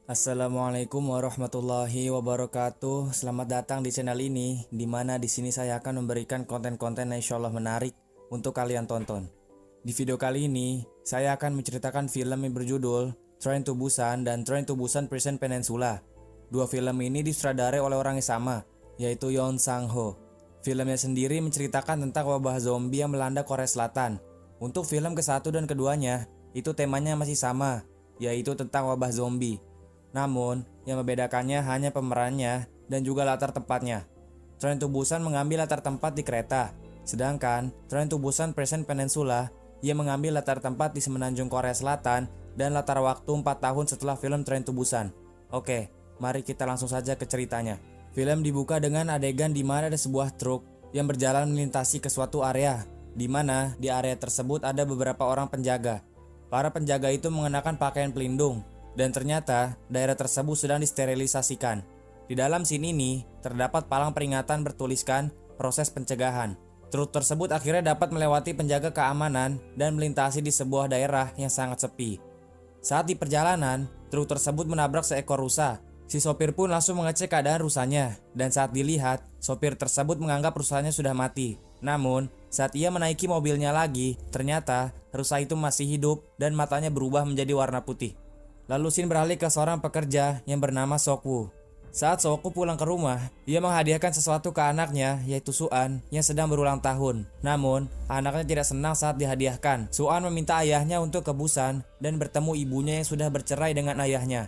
Assalamualaikum warahmatullahi wabarakatuh. Selamat datang di channel ini, di mana di sini saya akan memberikan konten-konten yang insya Allah menarik untuk kalian tonton. Di video kali ini, saya akan menceritakan film yang berjudul Train to Busan dan Train to Busan Prison Peninsula. Dua film ini disutradarai oleh orang yang sama, yaitu Yoon Sang-ho. Filmnya sendiri menceritakan tentang wabah zombie yang melanda Korea Selatan. Untuk film ke-1 dan keduanya, itu temanya masih sama, yaitu tentang wabah zombie. Namun, yang membedakannya hanya pemerannya dan juga latar tempatnya. Train to Busan mengambil latar tempat di kereta, sedangkan Train to Busan Prison Peninsula ia mengambil latar tempat di semenanjung Korea Selatan dan latar waktu 4 tahun setelah film Train to Busan. Oke, mari kita langsung saja ke ceritanya. Film dibuka dengan adegan di mana ada sebuah truk yang berjalan melintasi ke suatu area, di mana di area tersebut ada beberapa orang penjaga. Para penjaga itu mengenakan pakaian pelindung, dan ternyata daerah tersebut sedang disterilisasikan. Di dalam scene ini terdapat palang peringatan bertuliskan proses pencegahan. Truk tersebut akhirnya dapat melewati penjaga keamanan dan melintasi di sebuah daerah yang sangat sepi. Saat di perjalanan, truk tersebut menabrak seekor rusa. Si sopir pun langsung mengecek keadaan rusanya, dan saat dilihat, sopir tersebut menganggap rusanya sudah mati. Namun, saat ia menaiki mobilnya lagi, ternyata rusa itu masih hidup dan matanya berubah menjadi warna putih. Lalu scene beralih ke seorang pekerja yang bernama Sok-woo. Saat Sok-woo pulang ke rumah, ia menghadiahkan sesuatu ke anaknya, yaitu Suan yang sedang berulang tahun. Namun, anaknya tidak senang saat dihadiahkan. Suan meminta ayahnya untuk ke Busan dan bertemu ibunya yang sudah bercerai dengan ayahnya.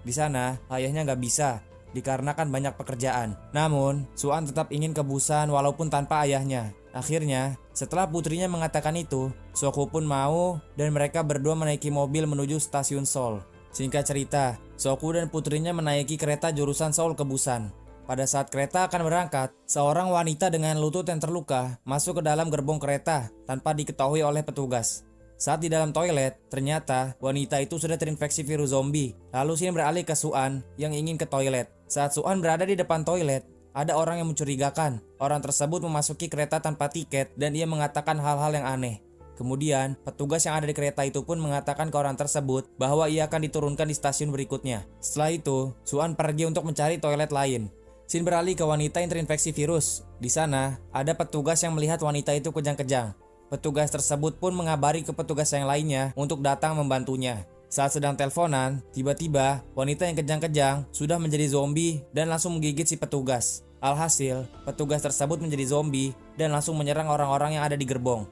Di sana, ayahnya nggak bisa, dikarenakan banyak pekerjaan. Namun, Suan tetap ingin ke Busan walaupun tanpa ayahnya. Akhirnya, setelah putrinya mengatakan itu, Sok-woo pun mau dan mereka berdua menaiki mobil menuju stasiun Seoul. Singkat cerita, Sok-woo dan putrinya menaiki kereta jurusan Seoul ke Busan. Pada saat kereta akan berangkat, seorang wanita dengan lutut yang terluka masuk ke dalam gerbong kereta tanpa diketahui oleh petugas. Saat di dalam toilet, ternyata wanita itu sudah terinfeksi virus zombie. Lalu scene beralih ke Suan yang ingin ke toilet. Saat Suan berada di depan toilet, ada orang yang mencurigakan. Orang tersebut memasuki kereta tanpa tiket dan ia mengatakan hal-hal yang aneh. Kemudian, petugas yang ada di kereta itu pun mengatakan ke orang tersebut bahwa ia akan diturunkan di stasiun berikutnya. Setelah itu, Suan pergi untuk mencari toilet lain. Scene beralih ke wanita yang terinfeksi virus. Di sana, ada petugas yang melihat wanita itu kejang-kejang. Petugas tersebut pun mengabari ke petugas yang lainnya untuk datang membantunya. Saat sedang teleponan, tiba-tiba wanita yang kejang-kejang sudah menjadi zombie dan langsung menggigit si petugas. Alhasil, petugas tersebut menjadi zombie dan langsung menyerang orang-orang yang ada di gerbong.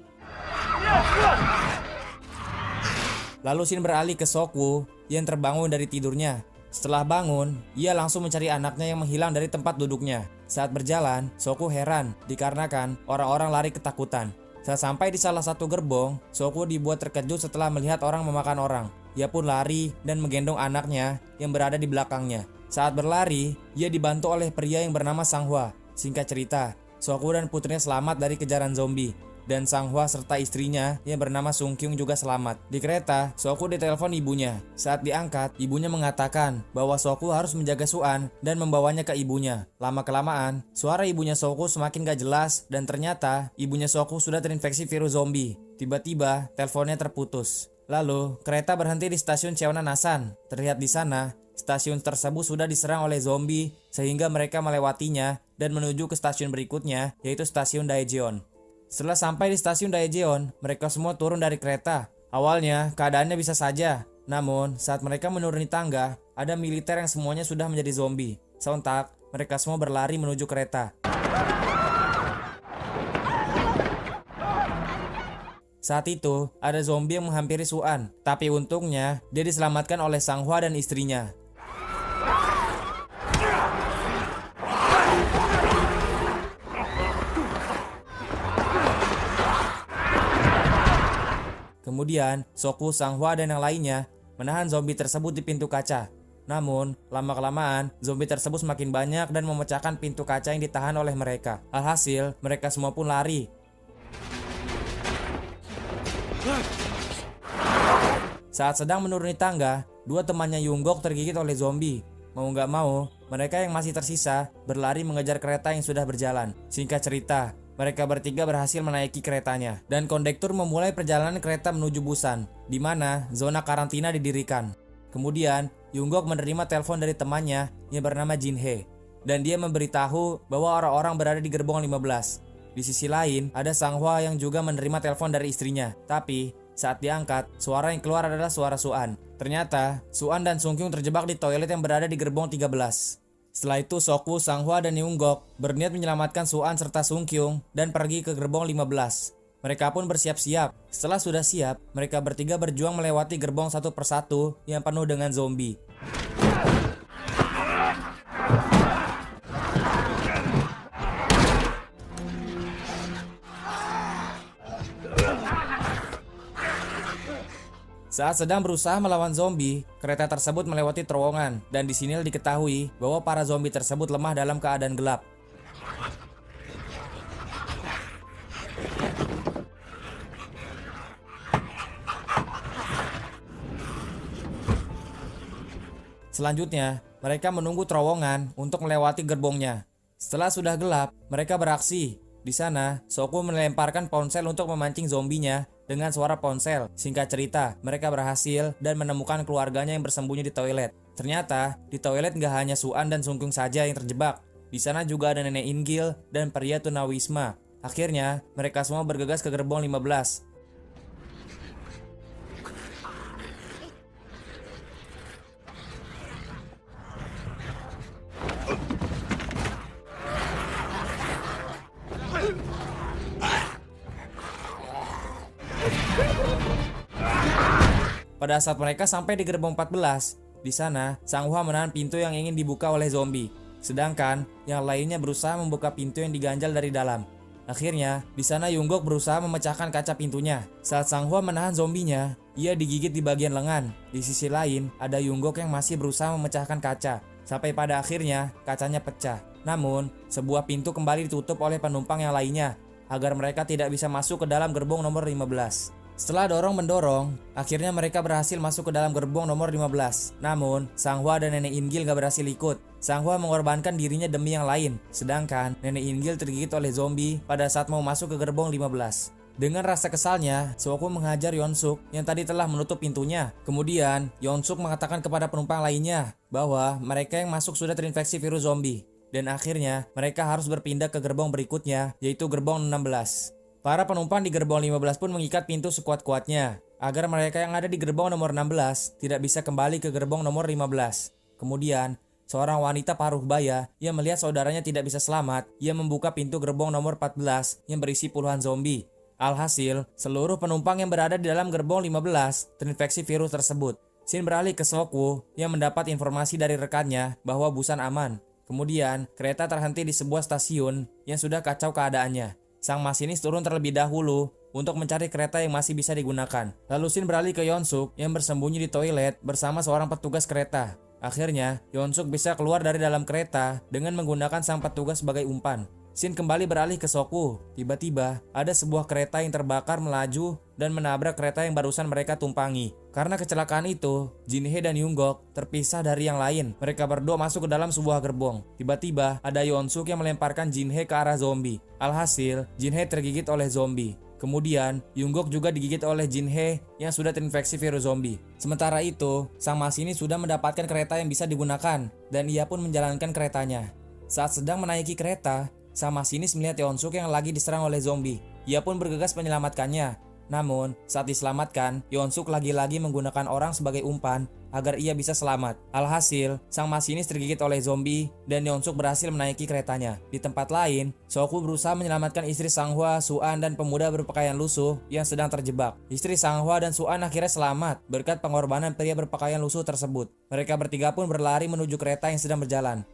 Lalu scene beralih ke Sok-woo yang terbangun dari tidurnya. Setelah bangun, ia langsung mencari anaknya yang menghilang dari tempat duduknya. Saat berjalan, Sok-woo heran dikarenakan orang-orang lari ketakutan. Saat sampai di salah satu gerbong, Sok-woo dibuat terkejut setelah melihat orang memakan orang. Ia pun lari dan menggendong anaknya yang berada di belakangnya. Saat berlari, ia dibantu oleh pria yang bernama Sang-hwa. Singkat cerita, Sok-woo dan putrinya selamat dari kejaran zombie. Dan Sang-hwa serta istrinya yang bernama Sung-kyung juga selamat. Di kereta, Sok-woo ditelepon ibunya. Saat diangkat, ibunya mengatakan bahwa Sok-woo harus menjaga Suan dan membawanya ke ibunya. Lama-kelamaan, suara ibunya Sok-woo semakin gak jelas dan ternyata ibunya Sok-woo sudah terinfeksi virus zombie. Tiba-tiba, teleponnya terputus. Lalu, kereta berhenti di stasiun Cheonan-asan. Terlihat di sana, stasiun tersebut sudah diserang oleh zombie sehingga mereka melewatinya dan menuju ke stasiun berikutnya, yaitu stasiun Daejeon. Setelah sampai di stasiun Daejeon, mereka semua turun dari kereta. Awalnya, keadaannya bisa saja. Namun, saat mereka menuruni tangga, ada militer yang semuanya sudah menjadi zombie. Sontak, mereka semua berlari menuju kereta. Saat itu, ada zombie yang menghampiri Suan. Tapi untungnya, dia diselamatkan oleh Sang-hwa dan istrinya. Kemudian, Sok-woo, Sang-hwa dan yang lainnya menahan zombie tersebut di pintu kaca. Namun, lama-kelamaan, zombie tersebut semakin banyak dan memecahkan pintu kaca yang ditahan oleh mereka. Alhasil, mereka semua pun lari. Saat sedang menuruni tangga, dua temannya Yoonggok tergigit oleh zombie. Mau nggak mau, mereka yang masih tersisa berlari mengejar kereta yang sudah berjalan. Singkat cerita, mereka bertiga berhasil menaiki keretanya, dan kondektur memulai perjalanan kereta menuju Busan, di mana zona karantina didirikan. Kemudian, Yunggok menerima telepon dari temannya yang bernama Jinhae. Dan dia memberitahu bahwa orang-orang berada di gerbong 15. Di sisi lain, ada Sanghwa yang juga menerima telepon dari istrinya. Tapi, saat diangkat, suara yang keluar adalah suara Suan. Ternyata, Suan dan Sungkyung terjebak di toilet yang berada di gerbong 13. Setelah itu, Sokwu, Sanghwa, dan Yunggok berniat menyelamatkan Suan serta Sungkyung dan pergi ke gerbong 15. Mereka pun bersiap-siap. Setelah sudah siap, mereka bertiga berjuang melewati gerbong satu persatu yang penuh dengan zombie. Saat sedang berusaha melawan zombie, kereta tersebut melewati terowongan dan di sini diketahui bahwa para zombie tersebut lemah dalam keadaan gelap. Selanjutnya, mereka menunggu terowongan untuk melewati gerbongnya. Setelah sudah gelap, mereka beraksi. Di sana, Sokwu melemparkan ponsel untuk memancing zombinya dengan suara ponsel. Singkat cerita, mereka berhasil dan menemukan keluarganya yang bersembunyi di toilet. Ternyata, di toilet nggak hanya Suan dan Sungkyung saja yang terjebak. Di sana juga ada nenek Ingil dan pria tunawisma. Akhirnya, mereka semua bergegas ke gerbong 15. Pada saat mereka sampai di gerbong 14, di sana Sanghwa menahan pintu yang ingin dibuka oleh zombie. Sedangkan yang lainnya berusaha membuka pintu yang diganjal dari dalam. Akhirnya, di sana Yunggok berusaha memecahkan kaca pintunya. Saat Sanghwa menahan zombinya, ia digigit di bagian lengan. Di sisi lain, ada Yunggok yang masih berusaha memecahkan kaca. Sampai pada akhirnya, kacanya pecah. Namun, sebuah pintu kembali ditutup oleh penumpang yang lainnya, agar mereka tidak bisa masuk ke dalam gerbong nomor 15. Setelah dorong-mendorong, akhirnya mereka berhasil masuk ke dalam gerbong nomor 15. Namun, Sanghwa dan Nenek Ingil gak berhasil ikut. Sanghwa mengorbankan dirinya demi yang lain, sedangkan Nenek Ingil tergigit oleh zombie pada saat mau masuk ke gerbong 15. Dengan rasa kesalnya, Sokwu menghajar Yeonsuk yang tadi telah menutup pintunya. Kemudian, Yeonsuk mengatakan kepada penumpang lainnya bahwa mereka yang masuk sudah terinfeksi virus zombie. Dan akhirnya, mereka harus berpindah ke gerbong berikutnya, yaitu gerbong 16. Para penumpang di gerbong 15 pun mengikat pintu sekuat-kuatnya, agar mereka yang ada di gerbong nomor 16 tidak bisa kembali ke gerbong nomor 15. Kemudian, seorang wanita paruh baya yang melihat saudaranya tidak bisa selamat, ia membuka pintu gerbong nomor 14 yang berisi puluhan zombie. Alhasil, seluruh penumpang yang berada di dalam gerbong 15 terinfeksi virus tersebut. Scene beralih ke Sokwu yang mendapat informasi dari rekannya bahwa Busan aman. Kemudian, kereta terhenti di sebuah stasiun yang sudah kacau keadaannya. Sang masinis turun terlebih dahulu untuk mencari kereta yang masih bisa digunakan. Lalu Shin beralih ke Yeonsuk yang bersembunyi di toilet bersama seorang petugas kereta. Akhirnya, Yeonsuk bisa keluar dari dalam kereta dengan menggunakan sang petugas sebagai umpan. Shin kembali beralih ke Sokwu. Tiba-tiba, ada sebuah kereta yang terbakar melaju dan menabrak kereta yang barusan mereka tumpangi. Karena kecelakaan itu, Jinhae dan Yunggok terpisah dari yang lain. Mereka berdua masuk ke dalam sebuah gerbong. Tiba-tiba, ada Yeonsuk yang melemparkan Jinhae ke arah zombie. Alhasil, Jinhae tergigit oleh zombie. Kemudian, Yunggok juga digigit oleh Jinhae yang sudah terinfeksi virus zombie. Sementara itu, sang masinis sudah mendapatkan kereta yang bisa digunakan, dan ia pun menjalankan keretanya. Saat sedang menaiki kereta, sang masinis melihat Yeonsuk yang lagi diserang oleh zombie. Ia pun bergegas menyelamatkannya. Namun, saat diselamatkan, Yeonsuk lagi-lagi menggunakan orang sebagai umpan agar ia bisa selamat. Alhasil, sang masinis tergigit oleh zombie dan Yeonsuk berhasil menaiki keretanya. Di tempat lain, Sokwu berusaha menyelamatkan istri Sanghwa, Suan, dan pemuda berpakaian lusuh yang sedang terjebak. Istri Sanghwa dan Suan akhirnya selamat berkat pengorbanan pria berpakaian lusuh tersebut. Mereka bertiga pun berlari menuju kereta yang sedang berjalan.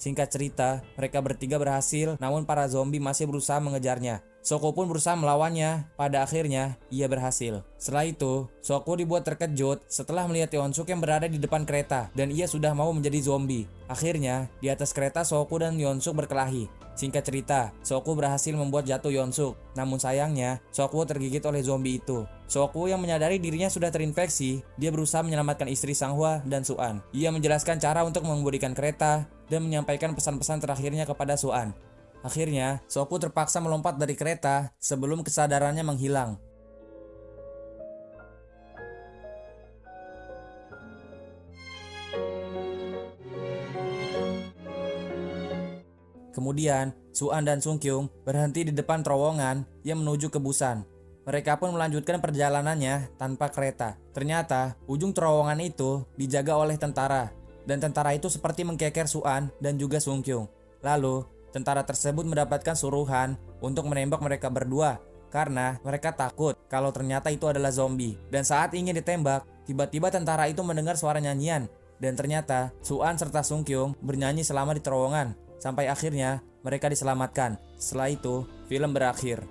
Singkat cerita, mereka bertiga berhasil, namun para zombie masih berusaha mengejarnya. Sokwu pun berusaha melawannya, pada akhirnya ia berhasil. Setelah itu, Sokwu dibuat terkejut setelah melihat Yeonsuk yang berada di depan kereta, dan ia sudah mau menjadi zombie. Akhirnya, di atas kereta Sokwu dan Yeonsuk berkelahi. Singkat cerita, Sokwu berhasil membuat jatuh Yeonsuk, namun sayangnya, Sokwu tergigit oleh zombie itu. Sokwu yang menyadari dirinya sudah terinfeksi, dia berusaha menyelamatkan istri Sanghwa dan Suan. Ia menjelaskan cara untuk mengemudikan kereta dan menyampaikan pesan-pesan terakhirnya kepada Suan. Akhirnya, Sokku terpaksa melompat dari kereta sebelum kesadarannya menghilang. Kemudian, Suan dan Sung Kyung berhenti di depan terowongan yang menuju ke Busan. Mereka pun melanjutkan perjalanannya tanpa kereta. Ternyata, ujung terowongan itu dijaga oleh tentara. Dan tentara itu seperti mengkeker Suan dan juga Sung Kyung. Lalu, tentara tersebut mendapatkan suruhan untuk menembak mereka berdua karena mereka takut kalau ternyata itu adalah zombie. Dan saat ingin ditembak, tiba-tiba tentara itu mendengar suara nyanyian. Dan ternyata, Suan serta Sung Kyung bernyanyi selama di terowongan. Sampai akhirnya mereka diselamatkan. Setelah itu, film berakhir.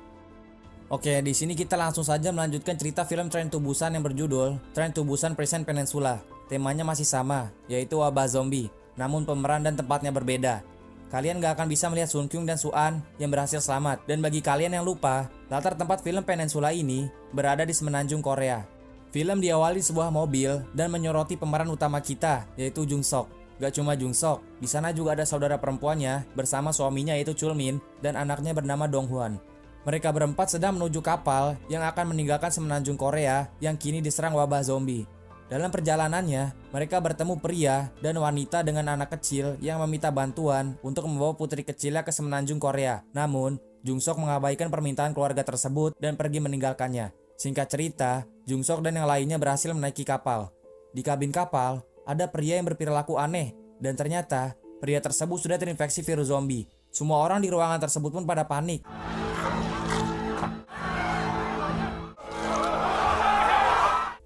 Oke, di sini kita langsung saja melanjutkan cerita film Train to Busan yang berjudul Train to Busan Present Peninsula. Temanya masih sama, yaitu wabah zombie. Namun pemeran dan tempatnya berbeda. Kalian gak akan bisa melihat Sung Kyung dan Suan yang berhasil selamat. Dan bagi kalian yang lupa, latar tempat film Peninsula ini berada di semenanjung Korea. Film diawali sebuah mobil dan menyoroti pemeran utama kita, yaitu Jung Sok. Gak cuma Jung Sok, di sana juga ada saudara perempuannya bersama suaminya yaitu Chul Min dan anaknya bernama Dong Hwan. Mereka berempat sedang menuju kapal yang akan meninggalkan semenanjung Korea yang kini diserang wabah zombie. Dalam perjalanannya, mereka bertemu pria dan wanita dengan anak kecil yang meminta bantuan untuk membawa putri kecilnya ke semenanjung Korea. Namun, Jung Sok mengabaikan permintaan keluarga tersebut dan pergi meninggalkannya. Singkat cerita, Jung Sok dan yang lainnya berhasil menaiki kapal. Di kabin kapal, ada pria yang berperilaku aneh, dan ternyata pria tersebut sudah terinfeksi virus zombie. Semua orang di ruangan tersebut pun pada panik.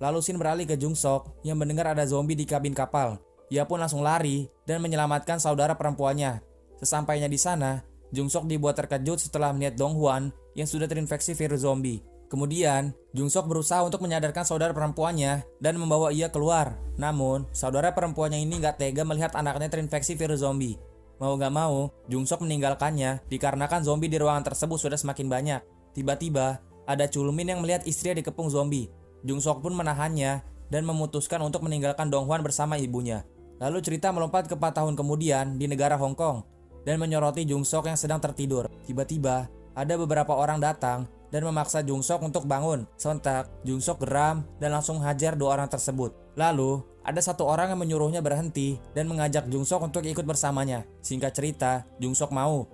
Lalu scene beralih ke Jung Sok yang mendengar ada zombie di kabin kapal. Ia pun langsung lari dan menyelamatkan saudara perempuannya. Sesampainya di sana, Jung Sok dibuat terkejut setelah melihat Dong Hwan yang sudah terinfeksi virus zombie. Kemudian, Jung Sok berusaha untuk menyadarkan saudara perempuannya dan membawa ia keluar. Namun, saudara perempuannya ini gak tega melihat anaknya terinfeksi virus zombie. Mau gak mau, Jung Sok meninggalkannya dikarenakan zombie di ruangan tersebut sudah semakin banyak. Tiba-tiba, ada Chul Min yang melihat istrinya dikepung zombie. Jung Sok pun menahannya dan memutuskan untuk meninggalkan Dong Hwan bersama ibunya. Lalu cerita melompat ke 4 tahun kemudian di negara Hong Kong dan menyoroti Jung Sok yang sedang tertidur. Tiba-tiba, ada beberapa orang datang dan memaksa Jung Sok untuk bangun. Sontak, Jung Sok geram dan langsung hajar 2 orang tersebut. Lalu, ada 1 orang yang menyuruhnya berhenti dan mengajak Jung Sok untuk ikut bersamanya. Singkat cerita, Jung Sok mau.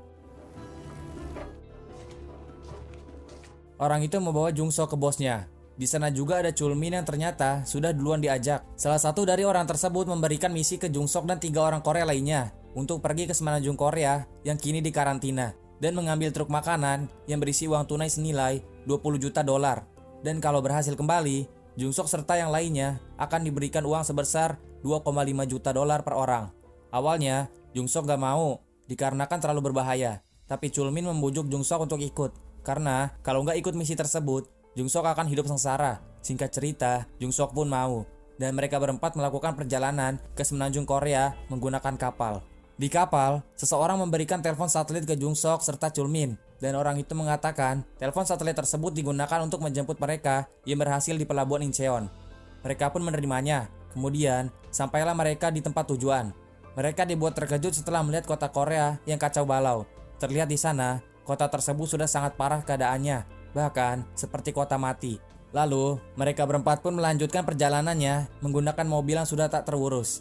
Orang itu membawa Jung Sok ke bosnya. Di sana juga ada Chul Min yang ternyata sudah duluan diajak. Salah satu dari orang tersebut memberikan misi ke Jung Sok dan 3 orang Korea lainnya untuk pergi ke semenanjung Korea yang kini dikarantina dan mengambil truk makanan yang berisi uang tunai senilai 20 juta dolar. Dan kalau berhasil kembali, Jung Sok serta yang lainnya akan diberikan uang sebesar 2,5 juta dolar per orang. Awalnya, Jung Sok gak mau dikarenakan terlalu berbahaya. Tapi Chul Min membujuk Jung Sok untuk ikut. Karena kalau gak ikut misi tersebut, Jung Sok akan hidup sengsara. Singkat cerita, Jung Sok pun mau. Dan mereka berempat melakukan perjalanan ke semenanjung Korea menggunakan kapal. Di kapal, seseorang memberikan telepon satelit ke Jung Sok serta Chul Min. Dan orang itu mengatakan telepon satelit tersebut digunakan untuk menjemput mereka yang berhasil di pelabuhan Incheon. Mereka pun menerimanya. Kemudian, sampailah mereka di tempat tujuan. Mereka dibuat terkejut setelah melihat kota Korea yang kacau balau. Terlihat di sana, kota tersebut sudah sangat parah keadaannya, bahkan seperti kota mati. Lalu, mereka berempat pun melanjutkan perjalanannya menggunakan mobil yang sudah tak terurus.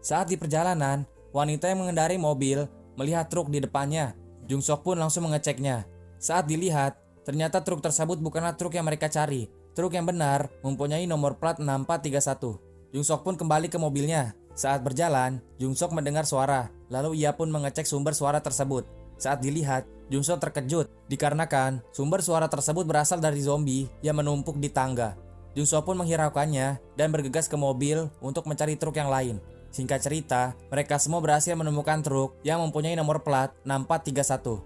Saat di perjalanan, wanita yang mengendarai mobil melihat truk di depannya. Jung Sok pun langsung mengeceknya. Saat dilihat, ternyata truk tersebut bukanlah truk yang mereka cari. Truk yang benar mempunyai nomor plat 6431. Jung Sok pun kembali ke mobilnya. Saat berjalan, Jung Sok mendengar suara. Lalu ia pun mengecek sumber suara tersebut. Saat dilihat, Jung Sok terkejut dikarenakan sumber suara tersebut berasal dari zombie yang menumpuk di tangga. Jung Sok pun menghiraukannya dan bergegas ke mobil untuk mencari truk yang lain. Singkat cerita, mereka semua berhasil menemukan truk yang mempunyai nomor plat 6431.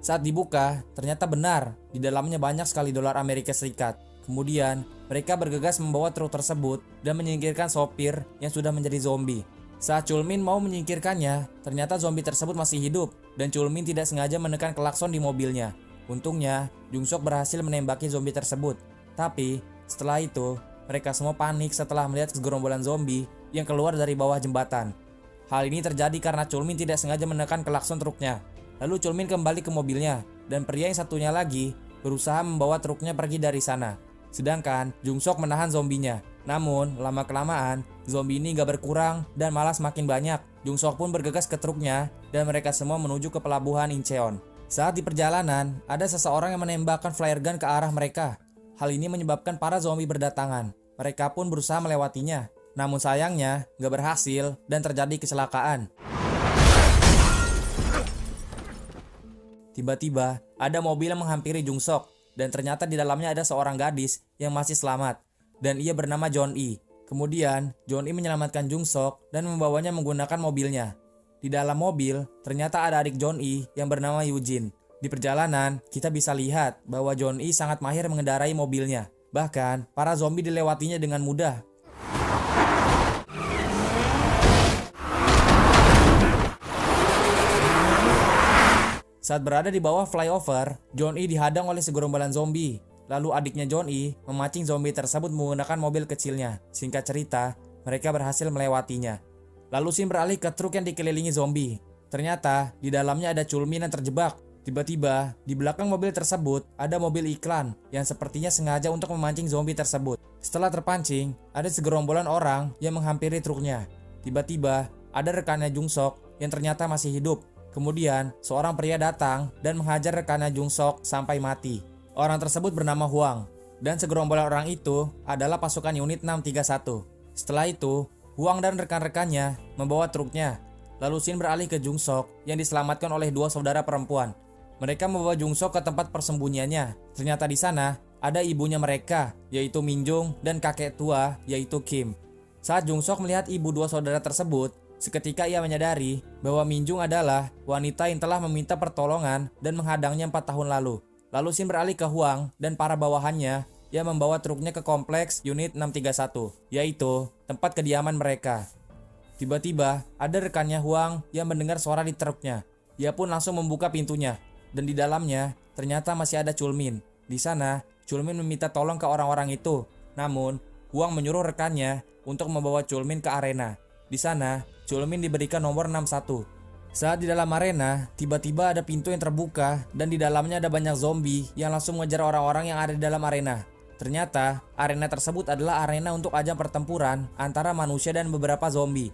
Saat dibuka, ternyata benar, di dalamnya banyak sekali dolar Amerika Serikat. Kemudian, mereka bergegas membawa truk tersebut dan menyingkirkan sopir yang sudah menjadi zombie. Saat Chul Min mau menyingkirkannya, ternyata zombie tersebut masih hidup dan Chul Min tidak sengaja menekan klakson di mobilnya. Untungnya, Jung Sok berhasil menembaki zombie tersebut. Tapi, setelah itu, mereka semua panik setelah melihat segerombolan zombie yang keluar dari bawah jembatan. Hal ini terjadi karena Chulmin tidak sengaja menekan klakson truknya. Lalu Chulmin kembali ke mobilnya, dan pria yang satunya lagi berusaha membawa truknya pergi dari sana. Sedangkan Jungsok menahan zombinya. Namun, lama-kelamaan, zombie ini gak berkurang dan malah semakin banyak. Jungsok pun bergegas ke truknya, dan mereka semua menuju ke pelabuhan Incheon. Saat di perjalanan, ada seseorang yang menembakkan flare gun ke arah mereka. Hal ini menyebabkan para zombie berdatangan. Mereka pun berusaha melewatinya. Namun sayangnya, gak berhasil dan terjadi kecelakaan. Tiba-tiba, ada mobil yang menghampiri Jungsok, dan ternyata di dalamnya ada seorang gadis yang masih selamat, dan ia bernama John E. Kemudian, John E menyelamatkan Jungsok dan membawanya menggunakan mobilnya. Di dalam mobil, ternyata ada adik John E yang bernama Eugene. Di perjalanan, kita bisa lihat bahwa John E sangat mahir mengendarai mobilnya. Bahkan, para zombie dilewatinya dengan mudah. Saat berada di bawah flyover, John E dihadang oleh segerombolan zombie. Lalu adiknya John E memancing zombie tersebut menggunakan mobil kecilnya. Singkat cerita, mereka berhasil melewatinya. Lalu scene beralih ke truk yang dikelilingi zombie. Ternyata, di dalamnya ada Chulmin yang terjebak. Tiba-tiba, di belakang mobil tersebut, ada mobil iklan yang sepertinya sengaja untuk memancing zombie tersebut. Setelah terpancing, ada segerombolan orang yang menghampiri truknya. Tiba-tiba, ada rekannya Jungsok yang ternyata masih hidup. Kemudian, seorang pria datang dan menghajar rekannya Jungsok sampai mati. Orang tersebut bernama Huang, dan segerombolan orang itu adalah pasukan unit 631. Setelah itu, Huang dan rekan-rekannya membawa truknya. Lalu scene beralih ke Jungsok yang diselamatkan oleh dua saudara perempuan. Mereka membawa Jungsok ke tempat persembunyiannya. Ternyata di sana ada ibunya mereka, yaitu Minjung, dan kakek tua, yaitu Kim. Saat Jungsok melihat ibu dua saudara tersebut, seketika ia menyadari bahwa Minjung adalah wanita yang telah meminta pertolongan dan menghadangnya 4 tahun lalu. Lalu scene beralih ke Huang dan para bawahannya yang membawa truknya ke kompleks unit 631, yaitu tempat kediaman mereka. Tiba-tiba, ada rekannya Huang yang mendengar suara di truknya. Ia pun langsung membuka pintunya, dan di dalamnya ternyata masih ada Chulmin. Di sana, Chulmin meminta tolong ke orang-orang itu. Namun, Huang menyuruh rekannya untuk membawa Chulmin ke arena. Di sana, Chulmin diberikan nomor 61. Saat di dalam arena, tiba-tiba ada pintu yang terbuka dan di dalamnya ada banyak zombie yang langsung mengejar orang-orang yang ada di dalam arena. Ternyata, arena tersebut adalah arena untuk ajang pertempuran antara manusia dan beberapa zombie.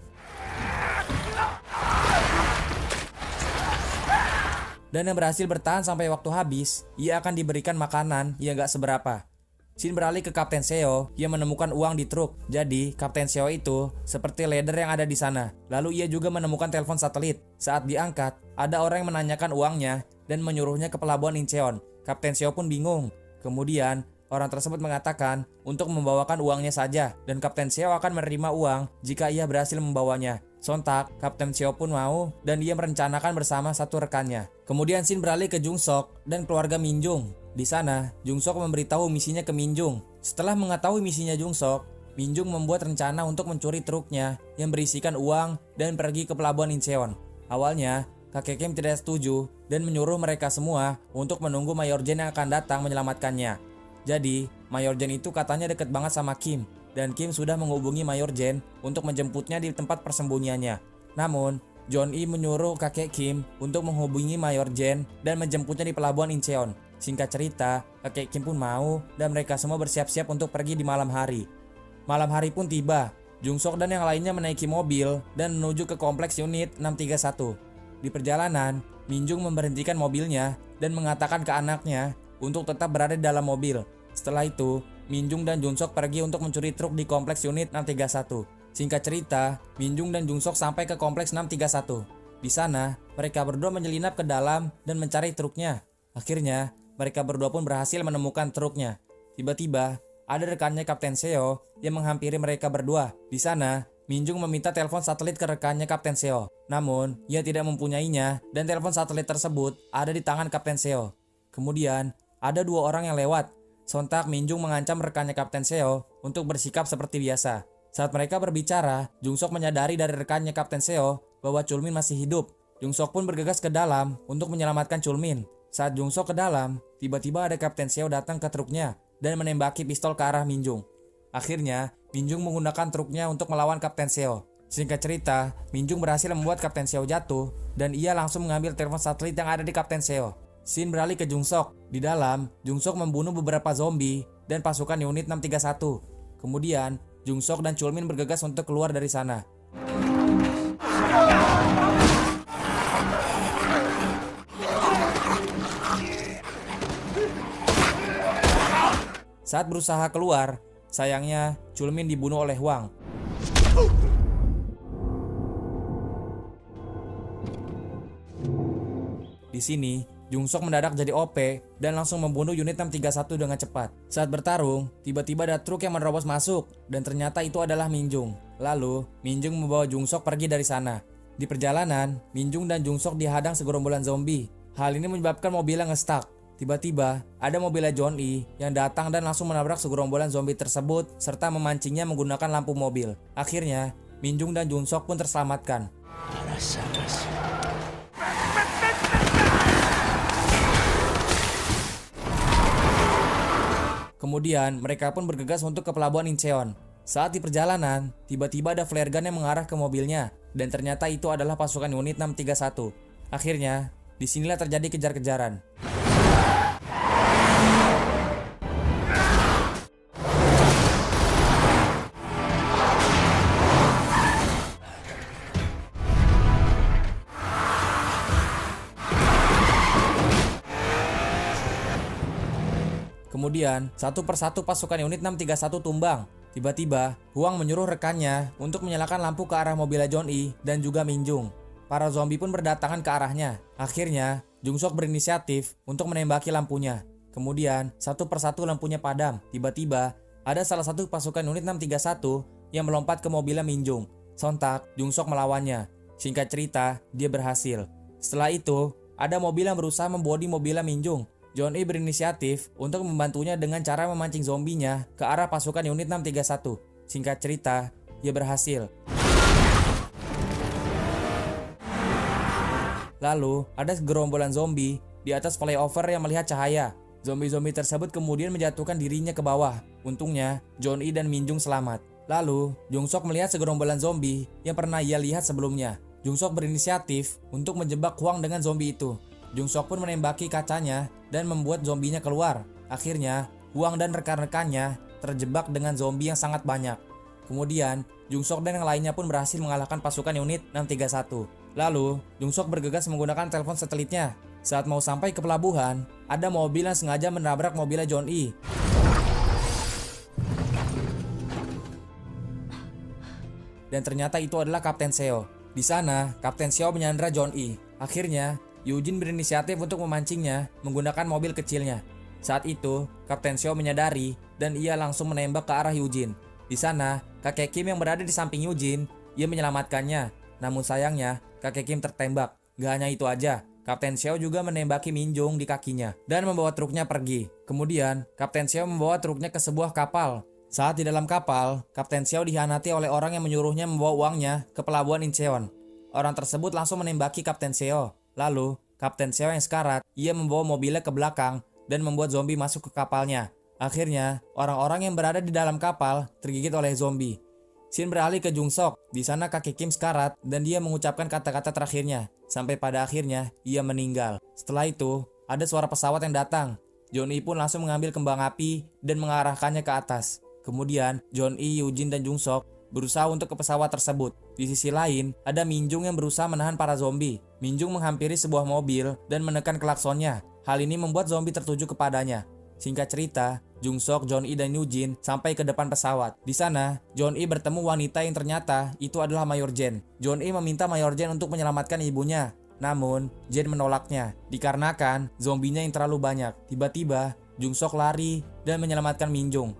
Dan yang berhasil bertahan sampai waktu habis, ia akan diberikan makanan yang gak seberapa. Scene beralih ke Kapten Seo yang menemukan uang di truk. Jadi, Kapten Seo itu seperti leader yang ada di sana. Lalu ia juga menemukan telepon satelit. Saat diangkat, ada orang yang menanyakan uangnya dan menyuruhnya ke pelabuhan Incheon. Kapten Seo pun bingung. Kemudian, orang tersebut mengatakan untuk membawakan uangnya saja dan Kapten Seo akan menerima uang jika ia berhasil membawanya. Sontak, Kapten Seo pun mau dan dia merencanakan bersama satu rekannya. Kemudian scene beralih ke Jungsok dan keluarga Minjung. Di sana, Jungsok memberitahu misinya ke Minjung. Setelah mengetahui misinya Jungsok, Minjung membuat rencana untuk mencuri truknya yang berisikan uang dan pergi ke pelabuhan Incheon. Awalnya, kakek Kim tidak setuju dan menyuruh mereka semua untuk menunggu Mayor Jen yang akan datang menyelamatkannya. Jadi, Mayor Jen itu katanya deket banget sama Kim, dan Kim sudah menghubungi Mayor Jen untuk menjemputnya di tempat persembunyiannya. Namun, John E menyuruh kakek Kim untuk menghubungi Mayor Jen dan menjemputnya di pelabuhan Incheon. Singkat cerita, kakek Kim pun mau dan mereka semua bersiap-siap untuk pergi di malam hari. Malam hari pun tiba. Jungsok dan yang lainnya menaiki mobil dan menuju ke kompleks unit 631. Di perjalanan, Minjung memberhentikan mobilnya dan mengatakan ke anaknya untuk tetap berada di dalam mobil. Setelah itu, Minjung dan Jungsok pergi untuk mencuri truk di kompleks unit 631. Singkat cerita, Minjung dan Jungsok sampai ke kompleks 631. Di sana, mereka berdua menyelinap ke dalam dan mencari truknya. Akhirnya, mereka berdua pun berhasil menemukan truknya. Tiba-tiba, ada rekannya Kapten Seo yang menghampiri mereka berdua. Di sana, Minjung meminta telepon satelit ke rekannya Kapten Seo. Namun, ia tidak mempunyainya dan telepon satelit tersebut ada di tangan Kapten Seo. Kemudian, ada dua orang yang lewat. Sontak Minjung mengancam rekannya Kapten Seo untuk bersikap seperti biasa. Saat mereka berbicara, Jungsok menyadari dari rekannya Kapten Seo bahwa Chulmin masih hidup. Jungsok pun bergegas ke dalam untuk menyelamatkan Chulmin. Saat Jungsok ke dalam, tiba-tiba ada Kapten Seo datang ke truknya dan menembaki pistol ke arah Minjung. Akhirnya, Minjung menggunakan truknya untuk melawan Kapten Seo. Singkat cerita, Minjung berhasil membuat Kapten Seo jatuh dan ia langsung mengambil telepon satelit yang ada di Kapten Seo. Scene beralih ke Jungsok. Di dalam, Jungsok membunuh beberapa zombie dan pasukan unit 631. Kemudian, Jungsok dan Chulmin bergegas untuk keluar dari sana. Saat berusaha keluar, sayangnya Chulmin dibunuh oleh Hwang. Di sini, Jungsok mendadak jadi OP dan langsung membunuh unit 631 dengan cepat. Saat bertarung, tiba-tiba ada truk yang menerobos masuk dan ternyata itu adalah Minjung. Lalu, Minjung membawa Jungsok pergi dari sana. Di perjalanan, Minjung dan Jungsok dihadang segerombolan zombie. Hal ini menyebabkan mobilnya nge-stuck. Tiba-tiba, ada mobilnya John E yang datang dan langsung menabrak segerombolan zombie tersebut serta memancingnya menggunakan lampu mobil. Akhirnya, Minjung dan Jungsok pun terselamatkan. Kemudian, mereka pun bergegas untuk ke pelabuhan Incheon. Saat di perjalanan, tiba-tiba ada flare gun yang mengarah ke mobilnya, dan ternyata itu adalah pasukan unit 631. Akhirnya, disinilah terjadi kejar-kejaran. Kemudian, satu persatu pasukan unit 631 tumbang. Tiba-tiba, Hwang menyuruh rekannya untuk menyalakan lampu ke arah mobilnya John E dan juga Minjung. Para zombie pun berdatangan ke arahnya. Akhirnya, Jungsok berinisiatif untuk menembaki lampunya. Kemudian, satu persatu lampunya padam. Tiba-tiba, ada salah satu pasukan unit 631 yang melompat ke mobilnya Minjung. Sontak, Jungsok melawannya. Singkat cerita, dia berhasil. Setelah itu, ada mobil yang berusaha membodi mobilnya Minjung. John E berinisiatif untuk membantunya dengan cara memancing zombinya ke arah pasukan unit 631. Singkat cerita, dia berhasil. Lalu, ada segerombolan zombie di atas flyover yang melihat cahaya. Zombie-zombie tersebut kemudian menjatuhkan dirinya ke bawah. Untungnya, John E dan Minjung selamat. Lalu, Jungsok melihat segerombolan zombie yang pernah ia lihat sebelumnya. Jungsok berinisiatif untuk menjebak Hwang dengan zombie itu. Jungsok pun menembaki kacanya dan membuat zombinya keluar. Akhirnya, Hwang dan rekan-rekannya terjebak dengan zombie yang sangat banyak. Kemudian, Jungsok dan yang lainnya pun berhasil mengalahkan pasukan unit 631. Lalu, Jungsok bergegas menggunakan telepon satelitnya. Saat mau sampai ke pelabuhan, ada mobil yang sengaja menabrak mobilnya John E. Dan ternyata itu adalah Kapten Seo. Di sana, Kapten Seo menyandra John E. Akhirnya, Eugene berinisiatif untuk memancingnya menggunakan mobil kecilnya. Saat itu, Kapten Seo menyadari dan ia langsung menembak ke arah Eugene. Di sana, kakek Kim yang berada di samping Eugene, ia menyelamatkannya. Namun sayangnya, kakek Kim tertembak. Gak hanya itu aja, Kapten Seo juga menembaki Minjung di kakinya dan membawa truknya pergi. Kemudian, Kapten Seo membawa truknya ke sebuah kapal. Saat di dalam kapal, Kapten Seo dikhianati oleh orang yang menyuruhnya membawa uangnya ke pelabuhan Incheon. Orang tersebut langsung menembaki Kapten Seo. Lalu, Kapten Seo yang sekarat, ia membawa mobilnya ke belakang dan membuat zombie masuk ke kapalnya. Akhirnya, orang-orang yang berada di dalam kapal tergigit oleh zombie. Scene beralih ke Jungsok. Di sana kakek Kim sekarat dan dia mengucapkan kata-kata terakhirnya. Sampai pada akhirnya, ia meninggal. Setelah itu, ada suara pesawat yang datang. John E pun langsung mengambil kembang api dan mengarahkannya ke atas. Kemudian, John E, Eugene, dan Jungsok berusaha untuk ke pesawat tersebut. Di sisi lain, ada Minjung yang berusaha menahan para zombie. Minjung menghampiri sebuah mobil dan menekan klaksonnya. Hal ini membuat zombie tertuju kepadanya. Singkat cerita, Jungsok, John E dan Eugene sampai ke depan pesawat. Di sana, John E bertemu wanita yang ternyata itu adalah Mayor Jen. John E meminta Mayor Jen untuk menyelamatkan ibunya. Namun, Jen menolaknya dikarenakan zombinya yang terlalu banyak. Tiba-tiba, Jungsok lari dan menyelamatkan Minjung.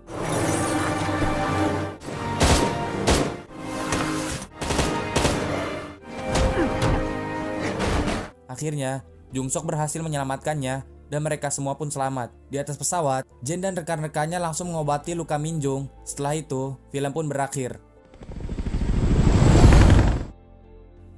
Akhirnya, Jungsok berhasil menyelamatkannya dan mereka semua pun selamat. Di atas pesawat, Jen dan rekan-rekannya langsung mengobati luka Minjung. Setelah itu, film pun berakhir.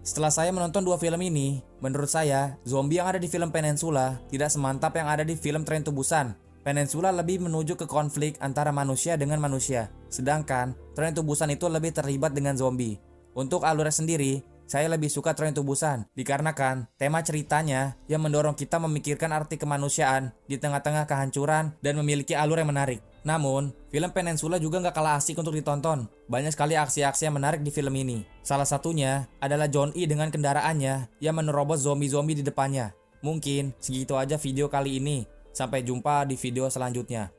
Setelah saya menonton dua film ini, menurut saya, zombie yang ada di film Peninsula tidak semantap yang ada di film Train to Busan. Peninsula lebih menuju ke konflik antara manusia dengan manusia, sedangkan Train to Busan itu lebih terlibat dengan zombie. Untuk alurnya sendiri, saya lebih suka Train to Busan dikarenakan tema ceritanya yang mendorong kita memikirkan arti kemanusiaan di tengah-tengah kehancuran dan memiliki alur yang menarik. Namun, film Peninsula juga nggak kalah asik untuk ditonton. Banyak sekali aksi-aksi yang menarik di film ini. Salah satunya adalah John E dengan kendaraannya yang menerobos zombie-zombie di depannya. Mungkin segitu aja video kali ini. Sampai jumpa di video selanjutnya.